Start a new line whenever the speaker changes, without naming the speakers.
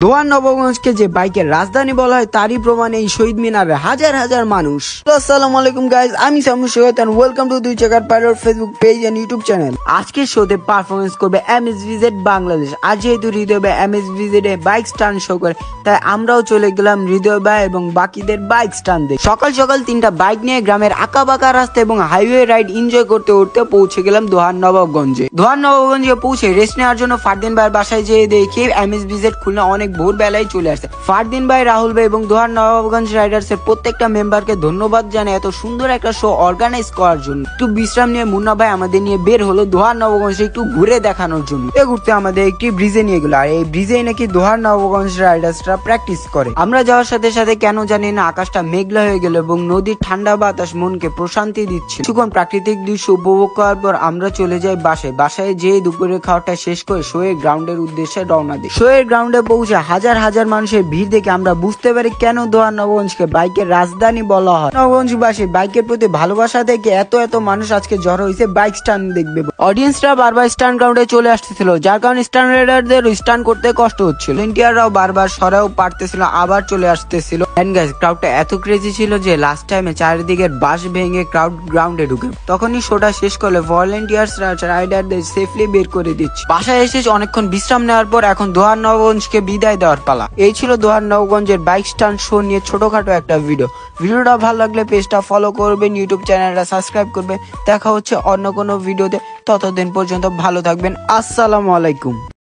দোহার নবগঞ্জকে যে বাইকের রাজধানী বলা হয় তারই প্রমাণ এই শহীদ মিনারে হাজার হাজার মানুষ। আসসালামু আলাইকুম গাইস, আমি Samu Syed and welcome to দুই চাকার pilot Facebook page and YouTube channel. আজকের শোতে পারফরমেন্স করবে এমএসভিজেড বাংলাদেশ। আর যেহেতু হৃদয় ভাই এমএসভিজেড এ বাইক স্টান্ট শো করে, তাই আমরাও চলে গেলাম হৃদয় ভাই এবং বাকিদের বাইক স্টান্ট দেখে। সকাল সকাল তিনটা বাইক নিয়ে গ্রামের আঁকা বাঁকা রাস্তা এবং হাইওয়ে রাইড এনজয় করতে করতে পৌঁছে গেলাম দোহার নবাবগঞ্জে। দোহার নবাবগঞ্জে পৌঁছে রেস্ট নেওয়ার জন্য ফারদিন ভাইয়ের বাসায় যেয়ে দেখি এমএসভিজেড খুলনা অনেক ভোর বেলায় চলে আসছে। ফারদিন ভাই, রাহুল ভাই এবং দোহার নবাবগঞ্জ রাইডার্স এর প্রত্যেকটা মেম্বারকে ধন্যবাদ জানাই এত সুন্দর একটা শো অর্গানাইজ করার জন্য। একটু বিশ্রাম নিয়ে মুন্না ভাই আমাদের নিয়ে বের হলো দোহার নবাবগঞ্জে একটু ঘুরে দেখানোর জন্য। ঘুরতে আমাদের একটি ব্রিজে নিয়ে গেল, আর এই ব্রিজে নাকি দোহার নবাবগঞ্জ রাইডার্সরা প্র্যাকটিস করে। আমরা যাওয়ার সাথে সাথে কেন জানি না আকাশটা মেঘলা হয়ে গেল এবং নদীর ঠান্ডা বাতাস মনকে প্রশান্তি দিচ্ছে। কিছুক্ষণ প্রাকৃতিক দৃশ্য উপভোগ করার পর আমরা চলে যাই বাসায় যেয়ে দুপুরের খাওয়াটা শেষ করে শো এর গ্রাউন্ডের উদ্দেশ্যে রওনা দিই। শো এর গ্রাউন্ডে পৌঁছে হাজার হাজার মানুষের ভিড় দেখে আমরা বুঝতে পারি কেন দোহার নবগঞ্জকে বাইকের রাজধানী বলা হয়। নবগঞ্জবাসী বাইকের প্রতি ভালোবাসা থেকে এত মানুষ আজকে জড়ো হয়েছে বাইক স্টান্ট দেখবে। অডিয়েন্সরা বারবার স্টান্ট গ্রাউন্ডে চলে আসতেছিল, যার কারণে স্টান্ট রাইডারদের স্টান্ট করতে কষ্ট হচ্ছিল। ভলেন্টিয়াররাও বারবার সরাও পারতেছিল, আবার চলে আসতেছিল। এন্ড গাইস, ক্রাউডটা এত ক্রেজি ছিল যে লাস্ট টাইমে চারিদিকের বাঁশ ভেঙে ক্রাউড গ্রাউন্ডে ঢুকে। তখনই শোটা শেষ করলে ভলেন্টিয়ার্সরা রাইডারদের সেফলি বের করে দিচ্ছে। বাসায় এসে অনেকক্ষণ বিশ্রাম নেওয়ার পর এখন দোহার নবগঞ্জকে বিদায় দেওয়ার পালা। এই ছিল দোহার নবগঞ্জের বাইক স্টান্ট শো নিয়ে ছোটখাটো একটা ভিডিওটা ভালো লাগলে পেজটা ফলো করবেন, ইউটিউব চ্যানেলটা সাবস্ক্রাইব করবেন। দেখা হচ্ছে অন্য কোনো ভিডিওতে, ততদিন পর্যন্ত ভালো থাকবেন। আসসালামু আলাইকুম।